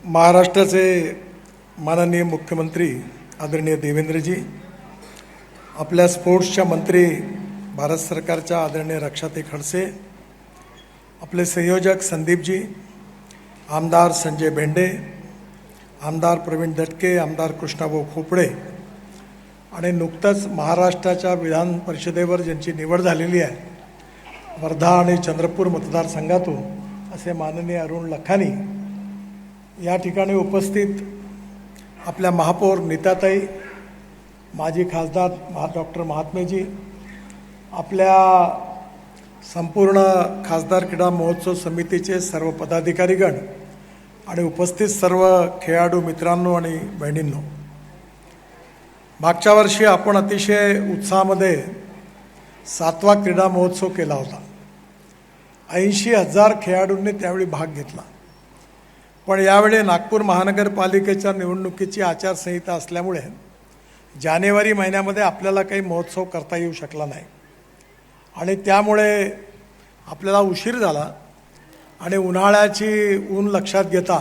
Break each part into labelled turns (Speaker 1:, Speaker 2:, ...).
Speaker 1: महाराष्ट्राचे माननीय मुख्यमंत्री आदरणीय देवेंद्रजी, आपल्या स्पोर्ट्सच्या मंत्री भारत सरकारच्या आदरणीय रक्षाताई खडसे, आपले संयोजक संदीपजी, आमदार संजय भेंडे, आमदार प्रवीण दटके, आमदार कृष्णाभाऊ खोपडे आणि नुकतंच महाराष्ट्राच्या विधान परिषदेवर ज्यांची निवड झालेली आहे वर्धा आणि चंद्रपूर मतदारसंघातून असे माननीय अरुण लखानी, या ठिकाणी उपस्थित आपल्या महापौर नीताताई, माजी खासदार डॉक्टर महात्मेजी, आपल्या संपूर्ण खासदार क्रीडा महोत्सव समितीचे सर्व पदाधिकारीगण आणि उपस्थित सर्व खेळाडू मित्रांनो आणि बहिणींनो, मागच्या वर्षी आपण अतिशय उत्साहामध्ये 7वा क्रीडा महोत्सव केला होता. 80,000 खेळाडूंनी त्यावेळी भाग घेतला. पण यावेळी नागपूर महानगरपालिकेच्या निवडणुकीची आचारसंहिता असल्यामुळे जानेवारी महिन्यामध्ये आपल्याला काही महोत्सव करता येऊ शकला नाही आणि त्यामुळे आपल्याला उशीर झाला आणि उन्हाळ्याची ऊन लक्षात घेता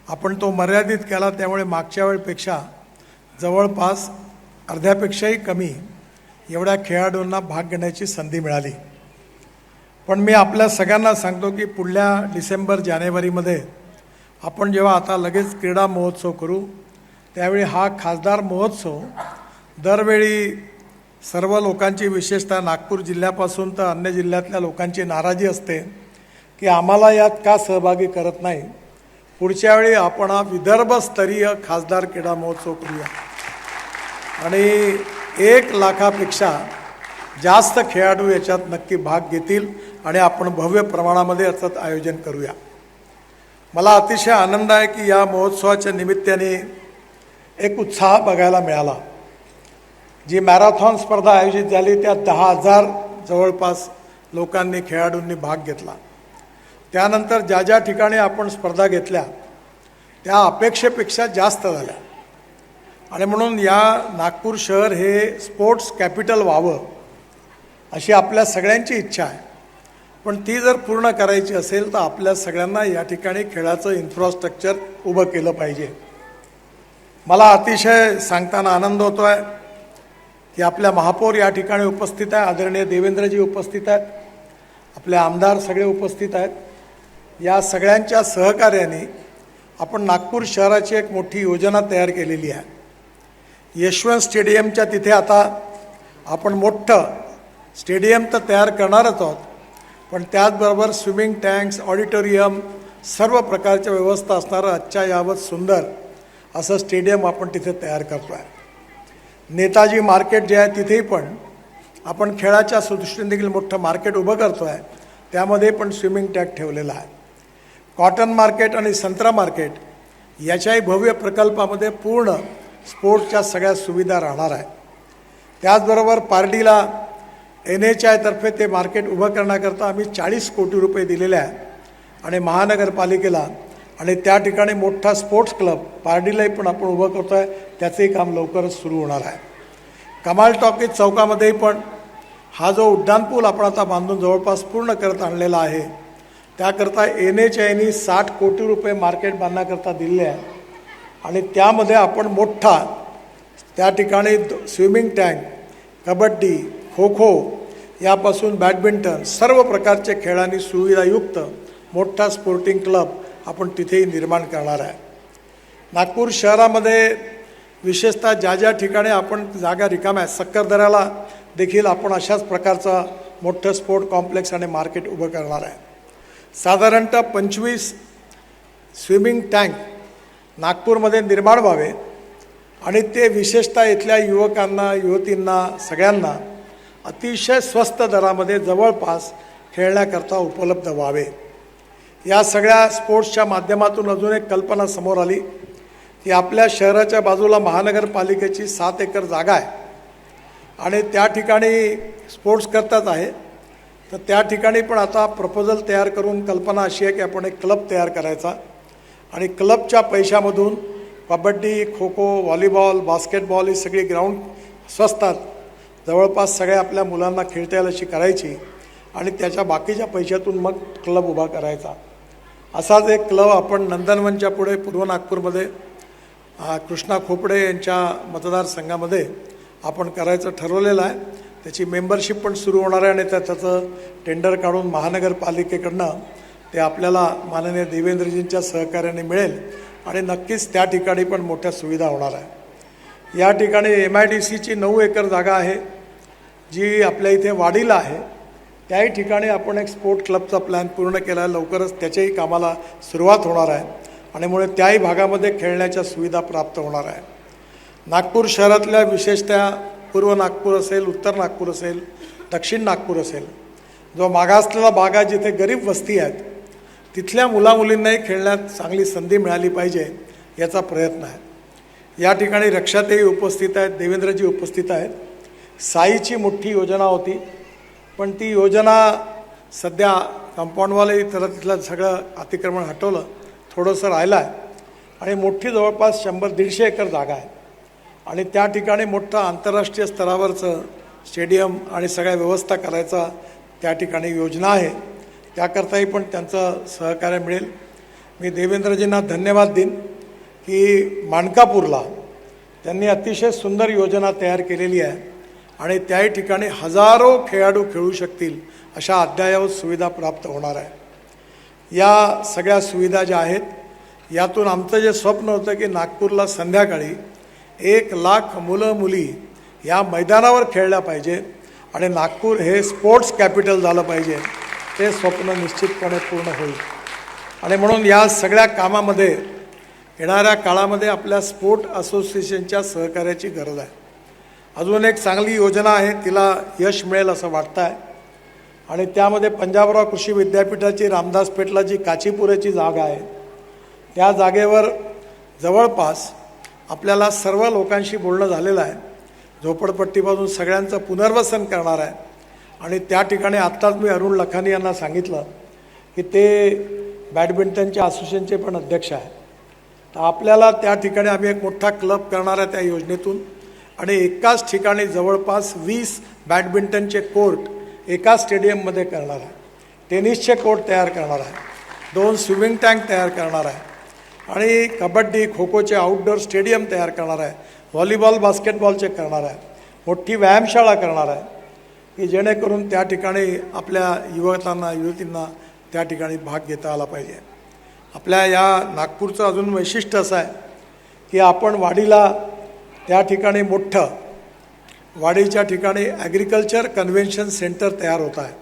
Speaker 1: आपण तो मर्यादित केला. त्यामुळे मागच्या वेळेपेक्षा जवळपास अर्ध्यापेक्षाही कमी एवढ्या खेळाडूंना भाग घेण्याची संधी मिळाली. पण मी आपल्या सगळ्यांना सांगतो की पुढल्या डिसेंबर जानेवारीमध्ये आपण जेव्हा आता लगेच क्रीडा महोत्सव करू त्यावेळी हा खासदार महोत्सव दरवेळी सर्व लोकांची, विशेषतः नागपूर जिल्ह्यापासून तर अन्य जिल्ह्यातल्या लोकांची नाराजी असते की आम्हाला यात का सहभागी करत नाही. पुढच्या वेळी आपण हा विदर्भस्तरीय खासदार क्रीडा महोत्सव करूया आणि 1 लाखापेक्षा जास्त खेळाडू याच्यात नक्की भाग घेतील आणि आपण भव्य प्रमाणामध्ये याचं आयोजन करूया. मला अतिशय आनंद आहे की या महोत्सवाच्या निमित्ताने एक उत्साह बघायला मिळाला. जी मॅरेथॉन स्पर्धा आयोजित झाली त्यात 10,000 जवळपास लोकांनी, खेळाडूंनी भाग घेतला. त्यानंतर ज्या ज्या ठिकाणी आपण स्पर्धा घेतल्या त्या अपेक्षेपेक्षा जास्त झाल्या आणि म्हणून या नागपूर शहर हे स्पोर्ट्स कॅपिटल व्हावं अशी आपल्या सगळ्यांची इच्छा आहे. पण ती जर पूर्ण करायची असेल तर आपल्या सगळ्यांना या ठिकाणी खेळाचं इन्फ्रास्ट्रक्चर उभं केलं पाहिजे. मला अतिशय सांगताना आनंद होतो आहे की आपल्या महापौर या ठिकाणी उपस्थित आहे, आदरणीय देवेंद्रजी उपस्थित आहेत, आपले आमदार सगळे उपस्थित आहेत. या सगळ्यांच्या सहकार्याने आपण नागपूर शहराची एक मोठी योजना तयार केलेली आहे. यशवंत स्टेडियमच्या तिथे आता आपण मोठं स्टेडियम तर तयार करणारच आहोत, पण त्याचबरोबर स्विमिंग टँक्स, ऑडिटोरियम, सर्व प्रकारच्या व्यवस्था असणारं अच्छा यावत सुंदर असं स्टेडियम आपण तिथे तयार करतो आहे. नेताजी मार्केट जे आहे तिथेही पण आपण खेळाच्या दृष्टीने देखील मोठं मार्केट उभं करतो आहे, त्यामध्ये पण स्विमिंग टँक ठेवलेला आहे. कॉटन मार्केट आणि संत्रा मार्केट याच्याही भव्य प्रकल्पामध्ये पूर्ण स्पोर्ट्सच्या सगळ्या सुविधा राहणार आहे. त्याचबरोबर पारडीला NHI तर्फे ते मार्केट उभं करण्याकरता आम्ही 40 कोटी रुपये दिलेले आहे आणि महानगरपालिकेला, आणि त्या ठिकाणी मोठा स्पोर्ट्स क्लब पारडीलाही पण आपण उभं करतो आहे, त्याचंही काम लवकरच सुरू होणार आहे. कमाल टॉकीज चौकामध्येही पण हा जो उड्डाणपूल आपण आता बांधून जवळपास पूर्ण करत आणलेला आहे त्याकरता NHIने 60 कोटी रुपये मार्केट बांधण्याकरता दिलेले आहे आणि त्यामध्ये आपण मोठा त्या ठिकाणी स्विमिंग टँक, कबड्डी, खो खो यापासून बॅडमिंटन सर्व प्रकारच्या खेळांनी सुविधायुक्त मोठा स्पोर्टिंग क्लब आपण तिथेही निर्माण करणार आहे. नागपूर शहरामध्ये विशेषतः ज्या ज्या ठिकाणी आपण जागा रिकाम्या आहेत, सक्करदऱ्याला देखील आपण अशाच प्रकारचा मोठं स्पोर्ट कॉम्प्लेक्स आणि मार्केट उभं करणार आहे. साधारणतः 25 स्विमिंग टँक नागपूरमध्ये निर्माण व्हावे आणि ते विशेषतः इथल्या युवकांना, युवतींना, सगळ्यांना अतिशय स्वस्त दरामध्ये जवळपास खेळण्याकरता उपलब्ध व्हावे. या सगळ्या स्पोर्ट्सच्या माध्यमातून अजून एक कल्पना समोर आली की आपल्या शहराच्या बाजूला महानगरपालिकेची 7 एकर जागा आहे आणि त्या ठिकाणी स्पोर्ट्स करताच आहे. तर त्या ठिकाणी पण आता प्रपोजल तयार करून कल्पना अशी आहे की आपण एक क्लब तयार करायचा आणि क्लबच्या पैशामधून कबड्डी, खो खो, व्हॉलीबॉल, बास्केटबॉल ही सगळी ग्राउंड स्वस्तात जवळपास सगळ्या आपल्या मुलांना खेळता येईल अशी करायची आणि त्याच्या बाकीच्या पैशातून मग क्लब उभा करायचा. असाच एक क्लब आपण नंदनवनच्या पुढे पूर्व नागपूरमध्ये कृष्णा खोपडे यांच्या मतदारसंघामध्ये आपण करायचं ठरवलेलं आहे. त्याची मेंबरशिप पण सुरू होणार आहे आणि त्याचं टेंडर काढून महानगरपालिकेकडनं ते आपल्याला माननीय देवेंद्रजींच्या सहकार्याने मिळेल आणि नक्कीच त्या ठिकाणी पण मोठ्या सुविधा होणार आहे. या ठिकाणी MIDCची 9 एकर जागा आहे जी आपल्या इथे वाडीला आहे. त्याही ठिकाणी आपण एक स्पोर्ट क्लबचा प्लॅन पूर्ण केला आहे. लवकरच त्याच्याही कामाला सुरुवात होणार आहे आणि मुळे त्याही भागामध्ये खेळण्याच्या सुविधा प्राप्त होणार आहे. नागपूर शहरातल्या विशेषतः पूर्व नागपूर असेल, उत्तर नागपूर असेल, दक्षिण नागपूर असेल, जो मागासलेला भाग आहे जिथे गरीब वस्ती आहेत, तिथल्या मुलामुलींनाही खेळण्यात चांगली संधी मिळाली पाहिजे याचा प्रयत्न आहे. या ठिकाणी रक्षाताई उपस्थित आहेत, देवेंद्रजी उपस्थित आहेत. साईची मोठी योजना होती पण ती योजना सध्या कंपाऊंडवाले तर तिथलं सगळं अतिक्रमण हटवलं, थोडंसं राहिलं आहे आणि मोठी जवळपास 100-150 एकर जागा आहे आणि त्या ठिकाणी मोठं आंतरराष्ट्रीय स्तरावरचं स्टेडियम आणि सगळ्या व्यवस्था करायचा त्या ठिकाणी योजना आहे. त्याकरताही पण त्यांचं सहकार्य मिळेल. मी देवेंद्रजींना धन्यवाद देईन की मानकापूरला त्यांनी अतिशय सुंदर योजना तयार केलेली आहे आणि त्याही ठिकाणी हजारो खेळाडू खेळू शकतील अशा अद्ययावत सुविधा प्राप्त होणार आहे. या सगळ्या सुविधा ज्या आहेत यातून आमचं जे स्वप्न होतं की नागपूरला संध्याकाळी 1 लाख मुलं मुली या मैदानावर खेळल्या पाहिजे आणि नागपूर हे स्पोर्ट्स कॅपिटल झालं पाहिजे, ते स्वप्न निश्चितपणे पूर्ण होईल. आणि म्हणून या सगळ्या कामामध्ये येणाऱ्या काळामध्ये आपल्या स्पोर्ट असोसिएशनच्या सहकार्याची गरज आहे. अजून एक चांगली योजना आहे, तिला यश मिळेल असं वाटतं आहे आणि त्यामध्ये पंजाबराव कृषी विद्यापीठाची रामदासपेठला जी काचीपुऱ्याची जागा आहे त्या जागेवर जवळपास आपल्याला सर्व लोकांशी बोलणं झालेलं आहे. झोपडपट्टीपासून सगळ्यांचं पुनर्वसन करणार आहे आणि त्या ठिकाणी आत्ताच मी अरुण लखानी यांना सांगितलं की ते बॅडमिंटनच्या असोसिएशनचे पण अध्यक्ष आहे. तर आपल्याला त्या ठिकाणी आम्ही एक मोठा क्लब करणार आहे त्या योजनेतून आणि एकाच ठिकाणी जवळपास 20 बॅडमिंटनचे कोर्ट एका स्टेडियममध्ये करणार आहे. टेनिसचे कोर्ट तयार करणार आहे, 2 स्विमिंग टँक तयार करणार आहे आणि कबड्डी खो खोचे आउटडोर स्टेडियम तयार करणार आहे, व्हॉलीबॉल बास्केटबॉलचे करणार आहे, मोठी व्यायामशाळा करणार आहे की जेणेकरून त्या ठिकाणी आपल्या युवतींना त्या ठिकाणी भाग घेता आला पाहिजे. आपल्या या नागपूरचं अजून वैशिष्ट्य असं आहे की आपण वाडीला त्या ठिकाणी मोठं वाडीच्या ठिकाणी ॲग्रिकल्चर कन्व्हेन्शन सेंटर तयार होत आहे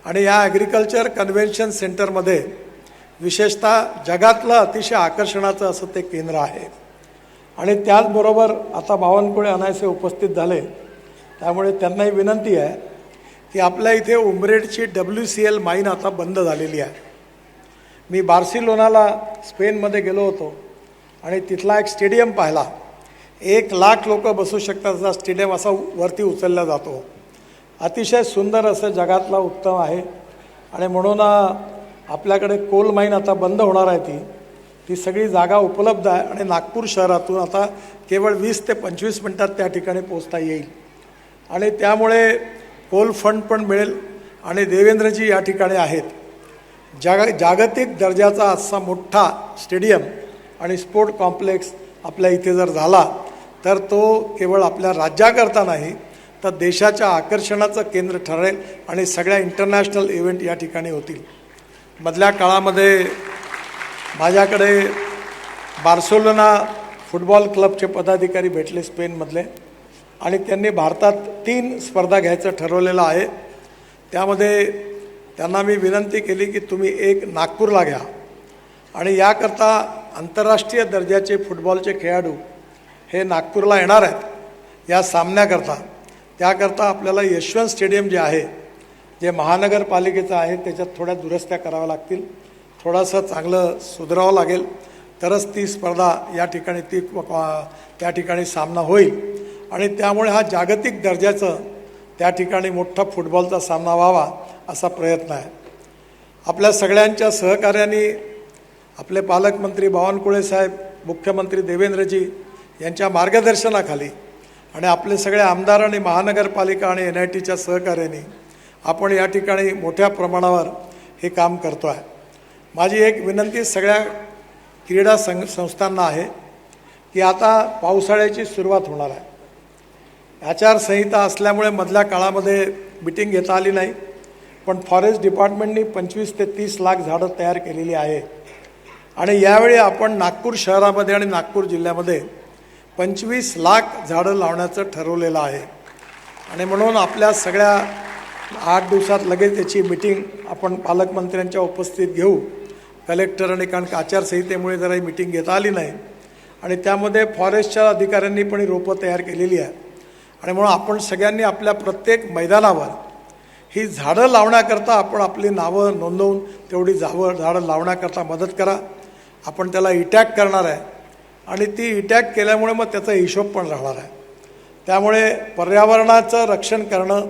Speaker 1: आणि या ॲग्रिकल्चर कन्व्हेन्शन सेंटरमध्ये विशेषतः जगातलं अतिशय आकर्षणाचं असं ते केंद्र आहे. आणि त्याचबरोबर आता बावनकुळे अनायसे उपस्थित झाले, त्यामुळे त्यांनाही विनंती आहे की आपल्या इथे उमरेडची WCL माईन आता बंद झालेली आहे. मी बार्सिलोनाला स्पेनमध्ये गेलो होतो आणि तिथला एक स्टेडियम पाहिला. 1 लाख लोक बसू शकतात असा स्टेडियम असा वरती उचलला जातो. अतिशय सुंदर असं जगातला उत्तम आहे आणि म्हणून आपल्याकडे कोल माईन आता बंद होणार आहे. ती सगळी जागा उपलब्ध आहे आणि नागपूर शहरातून आता केवळ 20 ते 25 मिनटात त्या ठिकाणी पोहोचता येईल आणि त्यामुळे कोल फंड पण मिळेल आणि देवेंद्रजी या ठिकाणी आहेत. जागतिक दर्जाचा असा मोठा स्टेडियम आणि स्पोर्ट कॉम्प्लेक्स आपल्या इथे जर झाला तर तो केवळ आपल्या राज्याकरता नाही तर देशाच्या आकर्षणाचं केंद्र ठरेल आणि सगळ्या इंटरनॅशनल इव्हेंट या ठिकाणी होतील. मधल्या काळामध्ये माझ्याकडे बार्सिलोना फुटबॉल क्लबचे पदाधिकारी भेटले स्पेनमधले आणि त्यांनी भारतात 3 स्पर्धा घ्यायचं ठरवलेलं आहे. त्यामध्ये त्यांना मी विनंती केली की तुम्ही एक नागपूरला घ्या आणि याकरता आंतरराष्ट्रीय दर्जाचे फुटबॉलचे खेळाडू हे नागपूरला येणार आहेत या सामन्याकरता. त्याकरता आपल्याला यशवंत स्टेडियम जे आहे, जे महानगरपालिकेचं आहे, त्याच्यात थोड्या दुरुस्त्या कराव्या लागतील, थोडंसं चांगलं सुधारावं लागेल तरच ती स्पर्धा या ठिकाणी त्या ठिकाणी सामना होईल आणि त्यामुळे हा जागतिक दर्जाचं त्या ठिकाणी मोठा फुटबॉलचा सामना व्हावा असा प्रयत्न आहे. आपल्या सगळ्यांच्या सहकार्याने आपले पालकमंत्री बावनकुळे साहेब, मुख्यमंत्री देवेंद्रजी यांच्या मार्गदर्शनाखाली आणि आपले सगळे आमदार आणि महानगरपालिका आणि NITच्या सहकार्याने आपण या ठिकाणी मोठ्या प्रमाणावर हे काम करतो आहे. माझी एक विनंती सगळ्या क्रीडा संस्थांना आहे की आता पावसाळ्याची सुरुवात होणार आहे। आचारसंहिता असल्यामुळे मधल्या काळामध्ये मीटिंग घेता आली नाही, पण फॉरेस्ट डिपार्टमेंटनी 25 ते 30 लाख झाडं तयार केलेली आहे आणि यावेळी आपण नागपूर शहरामध्ये आणि नागपूर जिल्ह्यामध्ये 25 लाख झाडं लावण्याचं ठरवलेलं आहे आणि म्हणून आपल्या सगळ्या 8 दिवसात लगेच त्याची मीटिंग आपण पालकमंत्र्यांच्या उपस्थितीत घेऊ। कलेक्टर आणि कारण आचारसंहितेमुळे जरा ही मीटिंग घेता आली नाही आणि त्यामध्ये फॉरेस्टच्या अधिकाऱ्यांनी पण रोपं तयार केलेली आहे आणि म्हणून आपण सगळ्यांनी आपल्या प्रत्येक मैदानावर ही झाडं लावण्याकरता आपण आपली नावं नोंदवून तेवढी झाडं लावण्याकरता मदत करा। आपण त्याला इटॅग करणार आहे आणि ती इटॅग केल्यामुळे मग त्याचा हिशोब पण राहणार आहे। त्यामुळे पर्यावरणाचं रक्षण करणं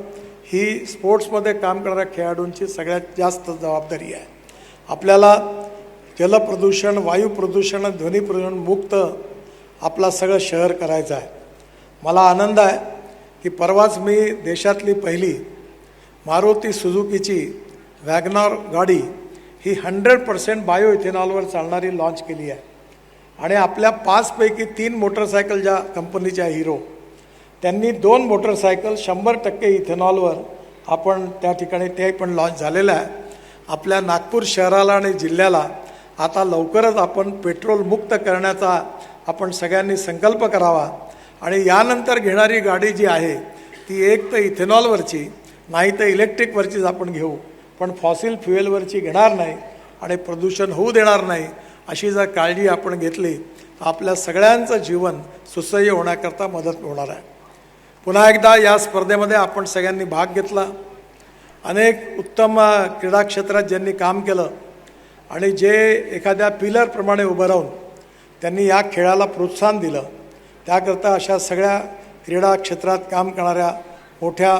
Speaker 1: ही स्पोर्ट्समध्ये काम करणाऱ्या खेळाडूंची सगळ्यात जास्त जबाबदारी आहे। आपल्याला जलप्रदूषण, वायू प्रदूषण, ध्वनी प्रदूषण मुक्त आपला सगळं शहर करायचं आहे। मला आनंद आहे की परवाच मी देशातली पहिली मारुती सुझुकीची वॅगनर गाडी ही 100% बायो इथेनॉलवर चालणारी लॉन्च केली आहे आणि आपल्या 5 पैकी 3 मोटरसायकल ज्या कंपनीच्या हिरो त्यांनी 2 मोटरसायकल 100% इथेनॉलवर आपण त्या ठिकाणी ते पण लॉन्च झालेलं आहे। आपल्या नागपूर शहराला आणि जिल्ह्याला आता लवकरच आपण पेट्रोल मुक्त करण्याचा आपण सगळ्यांनी संकल्प करावा आणि यानंतर घेणारी गाडी जी आहे ती एक तर इथेनॉलवरची नाही तर इलेक्ट्रिकवरचीच आपण घेऊ, पण फॉसिल फ्युएलवरची घेणार नाही आणि प्रदूषण होऊ देणार नाही। अशी जर काळजी आपण घेतली तर आपल्या सगळ्यांचं जीवन सुसह्य होण्याकरता मदत होणार आहे। पुन्हा एकदा या स्पर्धेमध्ये आपण सगळ्यांनी भाग घेतला। अनेक उत्तम क्रीडा क्षेत्रात ज्यांनी काम केलं आणि जे एखाद्या पिलरप्रमाणे उभं राहून त्यांनी या खेळाला प्रोत्साहन दिलं, त्याकरता अशा सगळ्या क्रीडा क्षेत्रात काम करणाऱ्या मोठ्या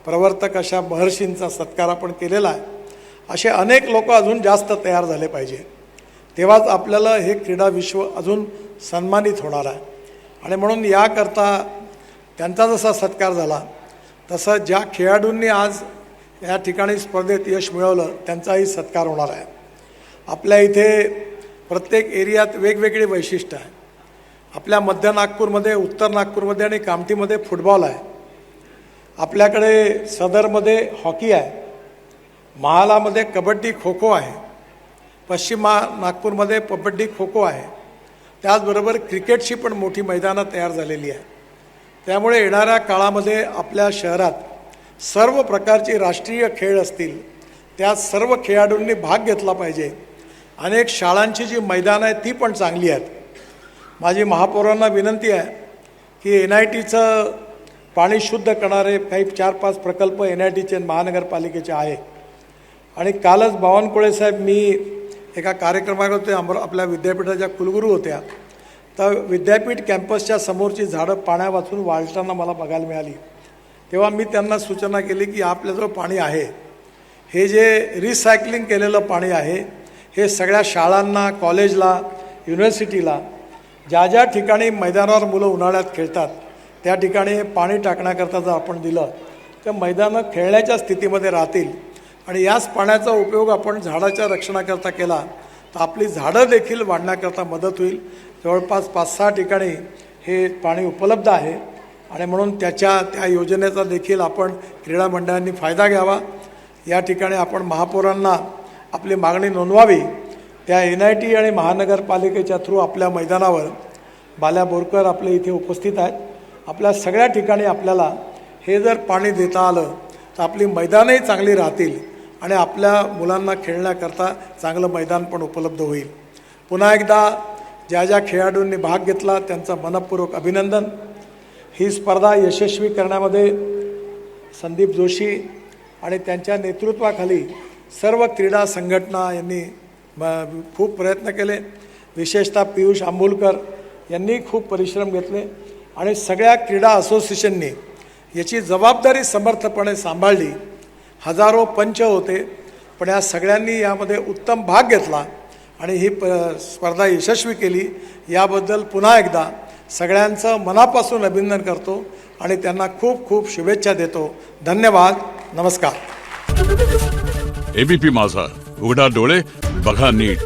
Speaker 1: प्रवर्तक अशा महर्षींचा सत्कार आपण केलेला आहे। असे अनेक लोक अजून जास्त तयार झाले पाहिजे, तेव्हाच आपल्याला हे क्रीडा विश्व अजून सन्मानित होणार आहे आणि म्हणून याकरता त्यांचा जसा सत्कार झाला तसं ज्या खेळाडूंनी आज या ठिकाणी स्पर्धेत यश मिळवलं त्यांचाही सत्कार होणार आहे। आपल्या इथे प्रत्येक एरियात वेगवेगळी वैशिष्ट्य आहे। आपल्या मध्य नागपूरमध्ये, उत्तर नागपूरमध्ये आणि कामठीमध्ये फुटबॉल आहे। आपल्याकडे सदरमध्ये हॉकी आहे, महालामध्ये कबड्डी खो खो आहे, पश्चिम नागपूरमध्ये कबड्डी खो खो आहे, त्याचबरोबर क्रिकेटची पण मोठी मैदानं तयार झालेली आहे। त्यामुळे येणाऱ्या काळामध्ये आपल्या शहरात सर्व प्रकारचे राष्ट्रीय खेळ असतील, त्या सर्व खेळाडूंनी भाग घेतला पाहिजे। अनेक शाळांची जी मैदानं आहेत ती पण चांगली आहेत। माझी महापौरांना विनंती आहे की NITचं पाणी शुद्ध करणारे काही 4-5 प्रकल्प NITचे महानगरपालिकेचे आहे आणि कालच बावनकुळे साहेब, मी एका कार्यक्रमात होते, आपल्या विद्यापीठाच्या कुलगुरू होत्या, तर विद्यापीठ कॅम्पसच्या समोरची झाडं पाण्या वाचून वाळताना मला बघायला मिळाली। तेव्हा मी त्यांना सूचना केली की आपल्याजवळ पाणी आहे, हे जे रिसायकलिंग केलेलं पाणी आहे हे सगळ्या शाळांना, कॉलेजला, युनिव्हर्सिटीला, ज्या ज्या ठिकाणी मैदानावर मुलं उन्हाळ्यात खेळतात त्या ठिकाणी हे पाणी टाकण्याकरता जर आपण दिलं तर मैदानं खेळण्याच्या स्थितीमध्ये राहतील आणि याच पाण्याचा उपयोग आपण झाडाच्या रक्षणाकरता केला तर आपली झाडं देखील वाढण्याकरता मदत होईल। जवळपास 5-6 ठिकाणी हे पाणी उपलब्ध आहे आणि म्हणून त्या योजनेचा देखील आपण क्रीडा मंडळांनी फायदा घ्यावा। या ठिकाणी आपण महापौरांना आपली मागणी नोंदवावी। त्या NIT आणि महानगरपालिकेच्या थ्रू आपल्या मैदानावर बाल्या बोरकर आपले इथे उपस्थित आहेत। आपल्या सगळ्या ठिकाणी आपल्याला हे जर पाणी देता आलं तर आपली मैदानही चांगली राहतील आणि आपल्या मुलांना खेळण्याकरता चांगलं मैदान पण उपलब्ध होईल। पुन्हा एकदा ज्या ज्या खेळाडूंनी भाग घेतला त्यांचं मनपूर्वक अभिनंदन। ही स्पर्धा यशस्वी करण्यामध्ये संदीप जोशी आणि त्यांच्या नेतृत्वाखाली सर्व क्रीडा संघटना यांनी खूप प्रयत्न केले, विशेषतः पियुष आंबुलकर यांनी खूप परिश्रम घेतले आणि सगळ्या क्रीडा असोसिएशननी याची जबाबदारी समर्थपणे सांभाळली। हजारो पंच होते, पण या सगळ्यांनी यामध्ये उत्तम भाग घेतला आणि ही स्पर्धा यशस्वी केली। याबद्दल पुन्हा एकदा सगळ्यांचं मनापासून अभिनंदन करतो आणि त्यांना खूप खूप शुभेच्छा देतो। धन्यवाद, नमस्कार।
Speaker 2: ABP माझा, उघडा डोळे बघा नीट.